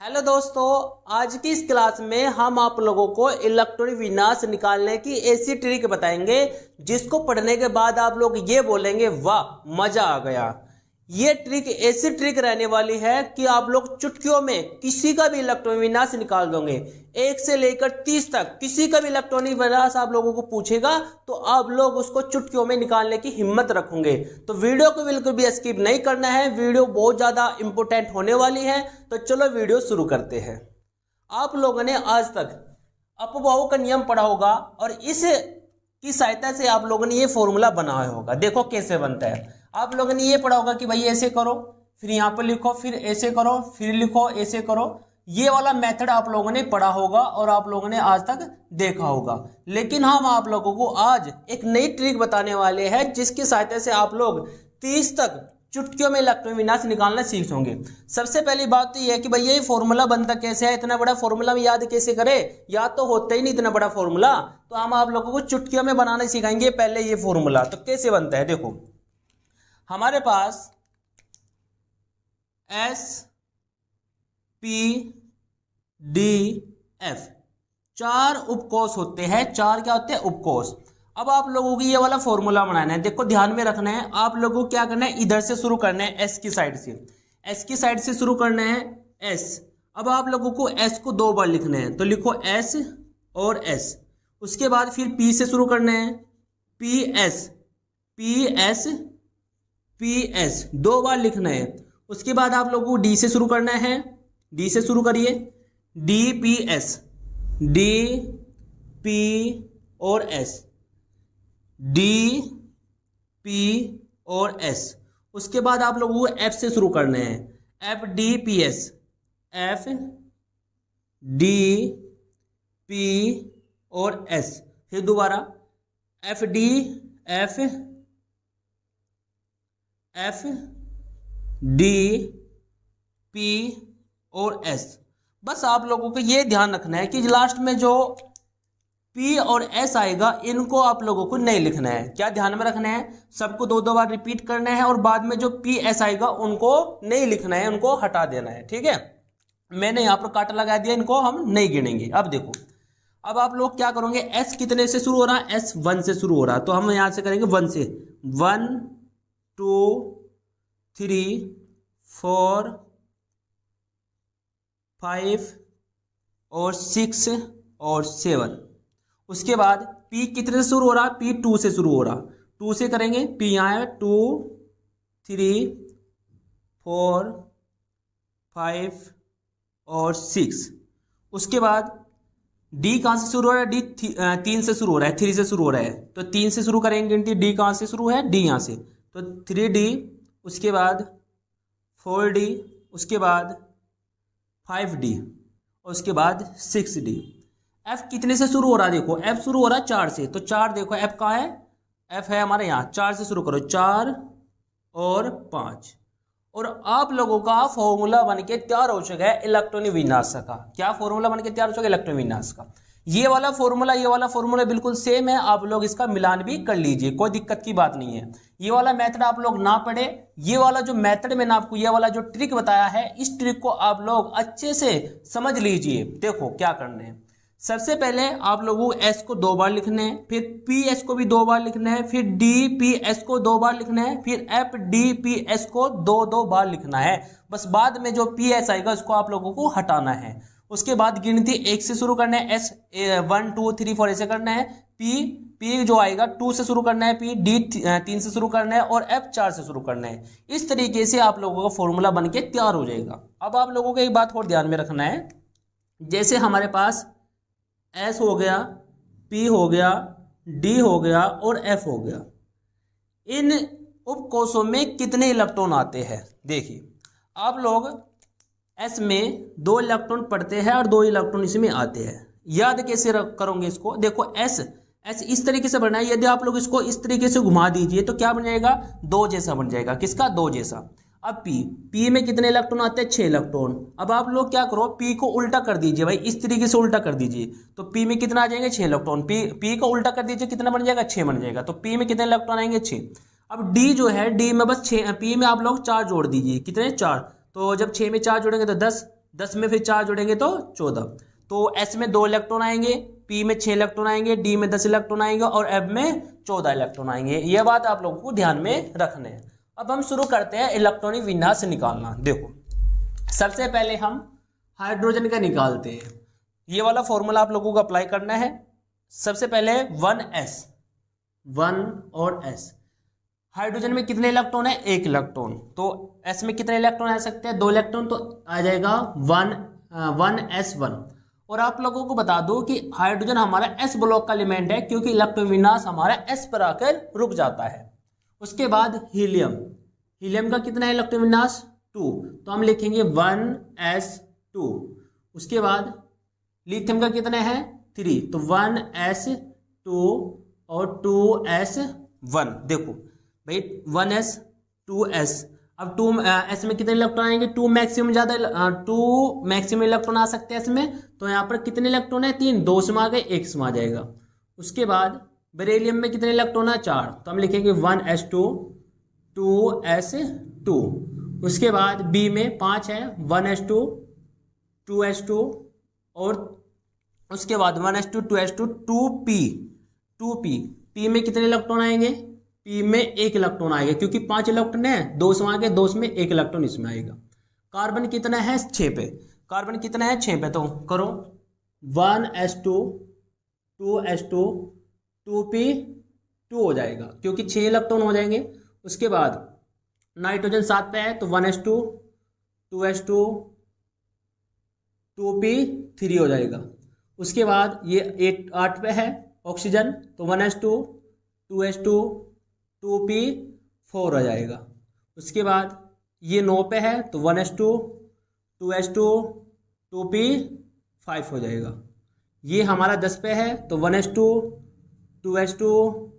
Hello दोस्तों, आज की इस क्लास में हम आप लोगों को इलेक्ट्रॉनिक विन्यास निकालने की ऐसी ट्रिक बताएंगे जिसको पढ़ने के बाद आप लोग ये बोलेंगे वाह मजा आ गया। ये ट्रिक ऐसी ट्रिक रहने वाली है कि आप लोग चुटकियों में किसी का भी इलेक्ट्रॉनिक विन्यास निकाल दोगे। 1 से लेकर 30 तक किसी का भी इलेक्ट्रॉनिक विन्यास आप लोगों को पूछेगा तो आप लोग उसको चुटकियों में निकालने की हिम्मत रखोगे। तो वीडियो को बिल्कुल भी स्किप नहीं करना है, वीडियो बहुत ज़्यादा इंपॉर्टेंट होने वाली है। तो चलो वीडियो शुरू करते हैं। आप लोगों ने आज तक अपवाओं का नियम पढ़ा होगा और इस की सहायता से आप लोगों ने ये फॉर्मूला बनाया होगा। देखो कैसे बनता है। आप लोगों ने ये पढ़ा होगा कि भाई ऐसे करो, फिर यहाँ पर लिखो, फिर ऐसे करो, फिर लिखो, ऐसे करो। ये वाला मेथड आप लोगों ने पढ़ा होगा और आप लोगों ने आज तक देखा होगा। लेकिन हम आप लोगों को आज एक नई ट्रिक बताने वाले हैं जिसकी सहायता से आप लोग 30 तक चुटकियों में इलेक्ट्रॉनिक विन्यास निकालना सीख होंगे। सबसे पहली बात तो यह है कि भाई ये फॉर्मूला बनता कैसे है, इतना बड़ा फॉर्मूला में याद कैसे करें, याद तो होता ही नहीं इतना बड़ा फॉर्मूला। तो हम आप लोगों को चुटकियों में बनाना सिखाएंगे पहले ये फॉर्मूला। तो कैसे बनता है देखो, हमारे पास एस पी डी एफ 4 उपकोष होते हैं। 4 क्या होते हैं? उपकोष। अब आप लोगों को ये वाला फॉर्मूला बनाना है। देखो ध्यान में रखना है, आप लोगों को क्या करना है, इधर से शुरू करना है, एस की साइड से। एस की साइड से शुरू करना है एस। अब आप लोगों को एस को 2 बार लिखना है, तो लिखो एस और एस। उसके बाद फिर पी से शुरू करना है, P S, P S, P S 2 बार लिखना है। उसके बाद आप लोगों को डी से शुरू करना है, डी से शुरू करिए, D P S, D P और एस, डी पी और एस। उसके बाद आप लोगों को एफ से शुरू करना है, F D P S, F D P और एस। फिर दोबारा F D, F F D P और एस। बस आप लोगों को ये ध्यान रखना है कि लास्ट में जो पी और एस आएगा इनको आप लोगों को नहीं लिखना है। क्या ध्यान में रखना है, सबको 2 बार रिपीट करना है और बाद में जो पी एस आएगा उनको नहीं लिखना है, उनको हटा देना है। ठीक है, मैंने यहाँ पर काटा लगा दिया, इनको हम नहीं गिनेंगे। अब देखो, अब आप लोग क्या करोगे, एस कितने से शुरू हो रहा है, एस 1 से शुरू हो रहा है, तो हम यहाँ से करेंगे 1 से। 1 2 3 4 5 और 6 और 7। उसके बाद P कितने से शुरू हो रहा है, P 2 से शुरू हो रहा, 2 से करेंगे, P यहाँ है 2 3 4 5 और 6। उसके बाद D कहाँ से शुरू हो रहा है, D 3 से शुरू हो रहा है, 3 से शुरू हो रहा है, तो 3 से शुरू करेंगे गिनती। D कहाँ से शुरू है, D यहाँ से, तो 3D। उसके बाद 4D, उसके बाद 5D और उसके बाद 6D। F कितने से शुरू हो रहा है, देखो F शुरू हो रहा है 4 से, तो 4 देखो F कहाँ है, F है हमारे यहाँ, 4 से शुरू करो, 4 और 5। और आप लोगों का फॉर्मूला बन के तैयार हो चुका है इलेक्ट्रॉनिक विन्यास का। क्या फॉर्मूला बन के तैयार हो चुका है, इलेक्ट्रॉनिक विन्यास का। ये वाला फॉर्मूला बिल्कुल सेम है, आप लोग इसका मिलान भी कर लीजिए, कोई दिक्कत की बात नहीं है। ये वाला मेथड आप लोग ना पढ़े, ये वाला जो मेथड मैंने आपको ये वाला जो ट्रिक बताया है, इस ट्रिक को आप लोग अच्छे से समझ लीजिए। देखो क्या करना है, सबसे पहले आप लोगों को एस को 2 बार लिखना है, फिर पी एस को भी 2 बार लिखना है, फिर डी पी एस को 2 बार लिखना है, फिर एफ डी पी एस को 2 बार लिखना है। बस बाद में जो पी एस आएगा उसको आप लोगों को हटाना है। उसके बाद गिनती 1 से शुरू करना है, एस 1 2 3 4 ऐसे करना है, पी जो आएगा 2 से शुरू करना है, पी डी 3 से शुरू करना है और एफ 4 से शुरू करना है। इस तरीके से आप लोगों का फॉर्मूला बन के तैयार हो जाएगा। अब आप लोगों को एक बात और ध्यान में रखना है, जैसे हमारे पास एस हो गया, पी हो गया, डी हो गया और एफ हो गया, इन उपकोषों में कितने इलेक्ट्रॉन आते हैं। देखिए आप लोग एस में 2 इलेक्ट्रॉन पढ़ते हैं और 2 इलेक्ट्रॉन इसमें आते हैं। याद कैसे करोगे इसको, देखो एस इस तरीके से बनना है। यदि आप लोग इसको इस तरीके से घुमा दीजिए तो क्या बन जाएगा, 2 जैसा बन जाएगा। किसका, 2 जैसा। अब P में कितने इलेक्ट्रॉन आते हैं, 6 इलेक्ट्रॉन। अब आप लोग क्या करो, P को उल्टा कर दीजिए भाई, इस तरीके से उल्टा कर दीजिए, तो P में कितना आ जाएंगे, 6 इलेक्ट्रॉन। P को उल्टा कर दीजिए, कितना बन जाएगा, 6 बन जाएगा। तो P में कितने इलेक्ट्रॉन आएंगे, 6। अब D जो है, D में बस 6, P में आप लोग 4 जोड़ दीजिए, कितने, 4। तो जब 6 में 4 जोड़ेंगे तो 10, 10 में फिर 4 जोड़ेंगे तो 14। तो S में 2 इलेक्ट्रॉन आएंगे, P में 6 इलेक्ट्रॉन आएंगे, D में 10 इलेक्ट्रॉन आएंगे और F में 14 इलेक्ट्रॉन आएंगे। यह बात आप लोगों को ध्यान में रखना है। अब हम शुरू करते हैं इलेक्ट्रॉनिक विन्यास निकालना। देखो सबसे पहले हम हाइड्रोजन का निकालते हैं। ये वाला फॉर्मूला आप लोगों को अप्लाई करना है। सबसे पहले 1s, 1 और s। हाइड्रोजन में कितने इलेक्ट्रॉन है? 1 इलेक्ट्रॉन। तो s में कितने इलेक्ट्रॉन आ सकते हैं? 2 इलेक्ट्रॉन, तो आ जाएगा 1s1। और आप लोगों को बता दो कि हाइड्रोजन हमारा s ब्लॉक का एलिमेंट है, क्योंकि इलेक्ट्रॉन विन्यास हमारा s पर आकर रुक जाता है। उसके बाद हीलियम, हीलियम का कितना है इलेक्ट्रॉन विन्यास? 2, तो हम लिखेंगे 1s2। उसके बाद लिथियम का कितना है? 3, तो 1s2 और 2s1। देखो भाई 1s 2s, अब 2s में कितने इलेक्ट्रॉन आएंगे? 2 मैक्सिमम ज़्यादा, 2 मैक्सिमम इलेक्ट्रॉन आ सकते हैं इसमें। तो यहाँ पर कितने इलेक्ट्रॉन है? 3, 2 इसमें आ गए, 1 इसमें आ जाएगा। उसके बाद बेरिलियम में कितने इलेक्ट्रॉन है? 4, तो हम लिखेंगे 1s2 2s2। उसके बाद बी में 5 है, 1s2 2s2 और उसके बाद 1s2 2s2 2p में कितने इलेक्ट्रॉन आएंगे? p में 1 इलेक्ट्रॉन आएगा, क्योंकि 5 इलेक्ट्रॉन है, 2 इसमें आएंगे, 2 में 1 इलेक्ट्रॉन इसमें आएगा। कार्बन कितना है? 6 पे। कार्बन कितना है? 6 पे। तो करो 1s2 2s2 2p2 हो जाएगा, क्योंकि 6 इलेक्ट्रॉन हो जाएंगे। उसके बाद नाइट्रोजन 7 पे है, तो 1s2 2s2 2p3 हो जाएगा। उसके बाद ये 8 पे है ऑक्सीजन, तो 1s2 2s2 2p4 हो जाएगा। उसके बाद ये 9 पे है, तो 1s2 2s2 2p5 हो जाएगा। ये हमारा 10 पे है, तो 1s2 2s2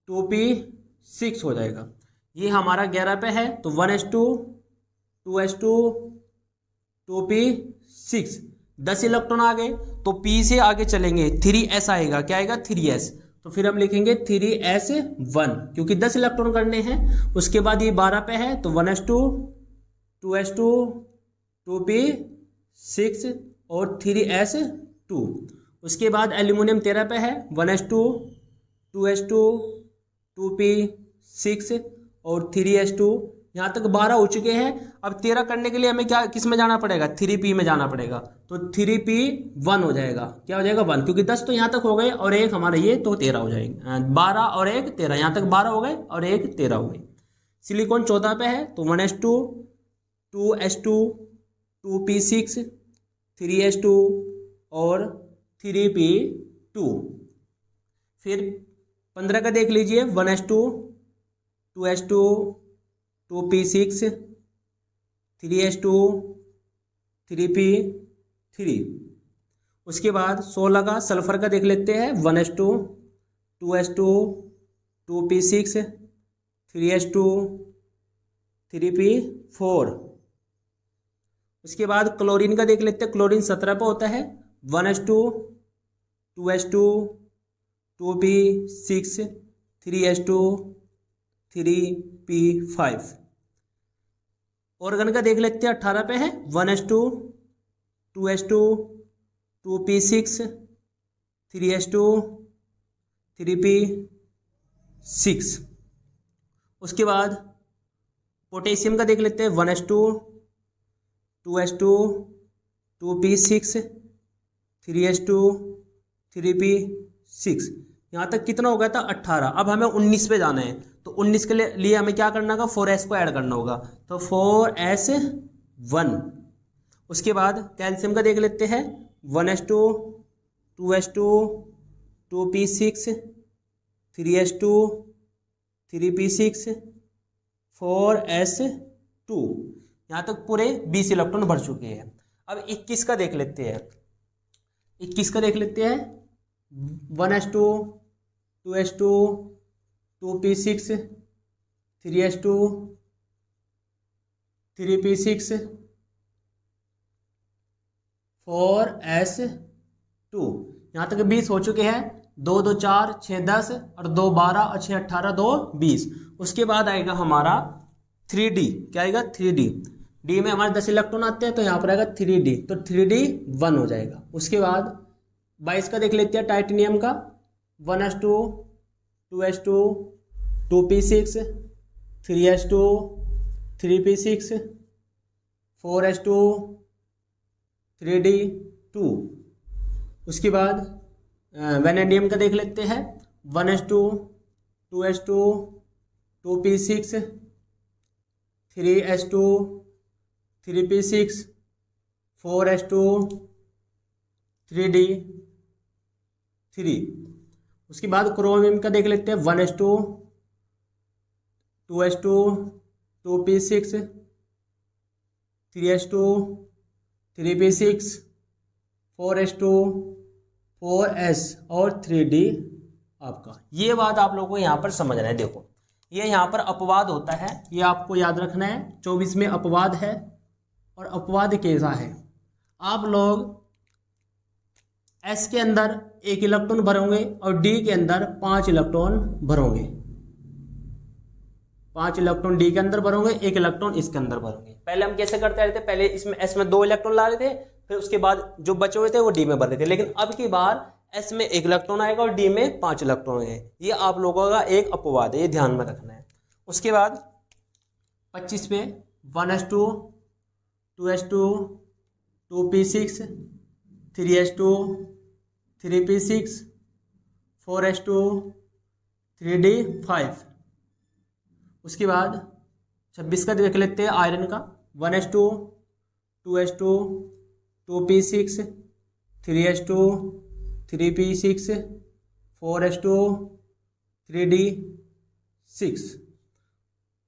2p6 हो जाएगा। ये हमारा 11 पे है, तो 1s2 2s2 2p6। 10 इलेक्ट्रॉन आ गए, तो P से आगे चलेंगे, 3s आएगा। क्या आएगा? 3s। तो फिर हम लिखेंगे 3s1, क्योंकि 10 इलेक्ट्रॉन करने हैं। उसके बाद ये 12 पे है, तो 1s2 2s2 2p6 और 3s2। उसके बाद एल्यूमिनियम 13 पे है, 1s2 2s2 2p6 और 3s2। यहाँ तक 12 हो चुके हैं। अब 13 करने के लिए हमें क्या किस में जाना पड़ेगा? 3p में जाना पड़ेगा, तो 3p1 हो जाएगा। क्या हो जाएगा? 1, क्योंकि 10 तो यहाँ तक हो गए और 1 हमारा ये, तो 13 हो जाएंगे। 12 और 1 13, यहाँ तक 12 हो गए और 1 13 हो गई। सिलिकॉन 14 पे है, तो 1s2 2s2 2p6 3s2 और 3p2। फिर 15 का देख लीजिए, 1s2 2s2 2p6 3s2 3p3। उसके बाद 16 का सल्फर का देख लेते हैं, 1s2 2s2 2p6 3s2 3p4। उसके बाद क्लोरीन का देख लेते हैं, क्लोरीन 17 पे होता है, 1s2 2s2 2p6 3s2 3p5। Organ का देख लेते हैं, 18 पे है, 1s2 2s2 2p6 3s2 3p6। उसके बाद पोटेशियम का देख लेते हैं, 1s2 2s2 2p6 3s2 3p6। यहाँ तक कितना हो गया था? 18। अब हमें 19 पे जाना है, तो 19 के लिए हमें क्या करना होगा? 4s को ऐड करना होगा, तो 4s1। उसके बाद कैल्शियम का देख लेते हैं, 1s2 2s2 2p6 3s2 3p6 4s2। यहाँ तक पूरे 20 इलेक्ट्रॉन भर चुके हैं। अब 21 का देख लेते हैं, 21 का देख लेते हैं, 1s2 2s2 2p6 3s2 3p6 4s2। यहाँ तक 20 हो चुके हैं। 2 2 4 6 10 और 2 12 और 6 18 2 20। उसके बाद आएगा हमारा 3D। क्या आएगा? 3D। डी में हमारे 10 इलेक्ट्रॉन आते हैं, तो यहाँ पर आएगा 3D, तो 3D 1 हो जाएगा। उसके बाद 22 का देख लेते हैं टाइटेनियम का, 1s2 2s2 2p6 3s2 3p6 4s2 3d2। उसके बाद वेनेडियम का देख लेते हैं, 1s2 2s2 2p6 3s2 3p6 4s2 3d3। उसके बाद क्रोमियम का देख लेते हैं, 1s2 2s2 2p6 3s2 3p6 4s2 4s और 3d आपका। ये बात आप लोगों को यहाँ पर समझना है। देखो ये यहाँ पर अपवाद होता है, ये आपको याद रखना है। 24 में अपवाद है, और अपवाद कैसा है, आप लोग S के अंदर 1 इलेक्ट्रॉन भरोगे और D के अंदर 5 इलेक्ट्रॉन भरोगे। 5 इलेक्ट्रॉन D के अंदर भरोगे, 1 इलेक्ट्रॉन इसके अंदर भरोगे। पहले हम कैसे करते रहे थे, पहले इसमें S में 2 इलेक्ट्रॉन ला रहे थे, फिर उसके बाद जो बचे हुए थे वो D में भर रहे थे। लेकिन अब की बार S में 1 इलेक्ट्रॉन आएगा और D में 5 इलेक्ट्रॉन है। ये आप लोगों का एक अपवाद है, ये ध्यान में रखना है। उसके बाद 25 में 1s2 2s2 2p6 3s2 3p6 4s2 3d5। उसके बाद 26 का देख लेते हैं आयरन का, 1s2 2s2 2p6 3s2 3p6 4s2 3d6।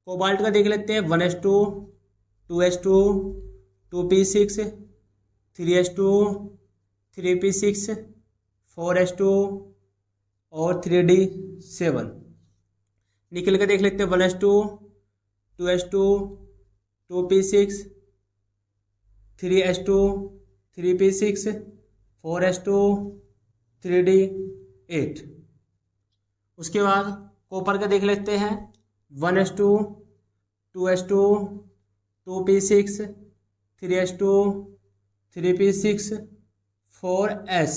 Cobalt का देख लेते हैं, 1s2 2s2 2p6 3s2 3p6 4s2 और 3d7। निकल के देख लेते हैं, 1s2 2s2 2p6 3s2 3p6 4s2 3d8। उसके बाद कॉपर का देख लेते हैं, 1s2 2s2 2p6 3s2 3p6 4s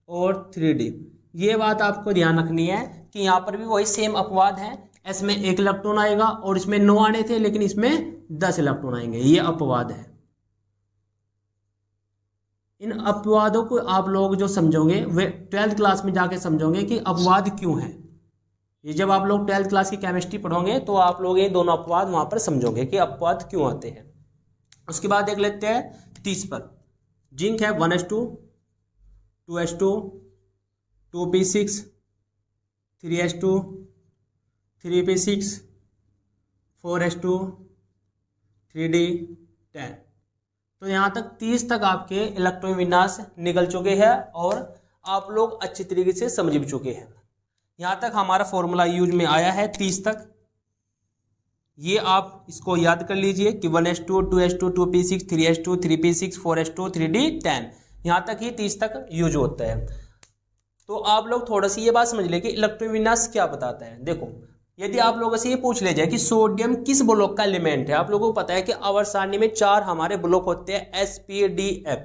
और 3d। ये बात आपको ध्यान रखनी है कि यहाँ पर भी वही सेम अपवाद है। S में 1 इलेक्ट्रॉन आएगा और इसमें 9 आने थे, लेकिन इसमें 10 इलेक्ट्रॉन आएंगे। ये अपवाद है। इन अपवादों को आप लोग जो समझोगे वे 12th क्लास में जाके समझोगे कि अपवाद क्यों है। ये जब आप लोग 12th क्लास की केमिस्ट्री पढ़ोगे तो आप लोग ये दोनों अपवाद वहां पर समझोगे कि अपवाद क्यों आते हैं। उसके बाद देख लेते हैं 30 पर, जिंक है 1s2 2s2 2p6 3s2 3p6 4s2 3d10। तो यहाँ तक 30 तक आपके इलेक्ट्रॉन विन्यास निकल चुके हैं और आप लोग अच्छी तरीके से समझ भी चुके हैं। यहाँ तक हमारा फॉर्मूला यूज में आया है 30 तक। ये आप इसको याद कर लीजिए कि 1s2 2s2 2p6 3s2 3p6 4s2 3d10, यहाँ तक ही 30 तक यूज होता है। तो आप लोग थोड़ा सी ये बात समझ ले कि इलेक्ट्रॉन विन्यास क्या बताता है। देखो यदि आप लोगों से ये पूछ ले जाए कि सोडियम किस ब्लॉक का एलिमेंट है, आप लोगों को पता है कि आवर्त सारणी में 4 हमारे ब्लॉक होते हैं S-P-D-F।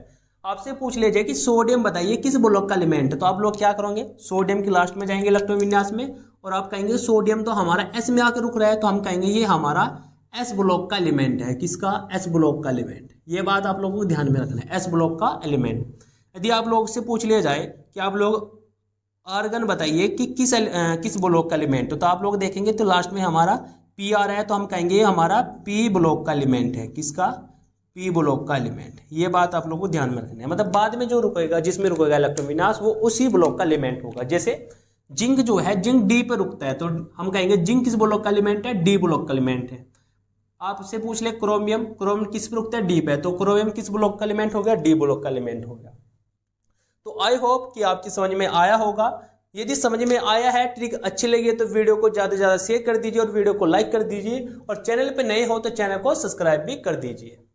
आपसे पूछ ले जाए कि सोडियम बताइए किस ब्लॉक का एलिमेंट है, तो आप लोग क्या करोगे, सोडियम के लास्ट में जाएंगे इलेक्ट्रॉन विन्यास में और आप कहेंगे सोडियम तो हमारा S में आकर रुक रहा है, तो हम कहेंगे ये हमारा S ब्लॉक का एलिमेंट है। किसका? S ब्लॉक का एलिमेंट। ये बात आप लोगों को ध्यान में रखना है, S ब्लॉक का एलिमेंट। यदि आप लोग से पूछ लिया जाए कि आप लोग आर्गन बताइए कि किस ब्लॉक का एलिमेंट, तो आप लोग देखेंगे तो लास्ट में हमारा P आ रहा है, तो हम कहेंगे ये हमारा P ब्लॉक का एलिमेंट है। किसका? P ब्लॉक का एलिमेंट। ये बात आप लोग को ध्यान में रखना है। मतलब बाद में जो रुकेगा, जिसमें रुकेगा इलेक्ट्रॉन विन्यास, वो उसी ब्लॉक का एलिमेंट होगा। जैसे जिंक जो है, जिंक D पे रुकता है, तो हम कहेंगे जिंक किस ब्लॉक का एलिमेंट है? D ब्लॉक का एलिमेंट है। आपसे पूछ ले क्रोमियम, क्रोमियम किस पे रुकता है? D पे, तो क्रोमियम किस ब्लॉक का एलिमेंट हो गया? D ब्लॉक का एलिमेंट हो गया। तो आई होप कि आपकी समझ में आया होगा। यदि समझ में आया है, ट्रिक अच्छी लगी तो वीडियो को ज़्यादा से ज़्यादा शेयर कर दीजिए और वीडियो को लाइक कर दीजिए, और चैनल पे नए हो तो चैनल को सब्सक्राइब भी कर दीजिए।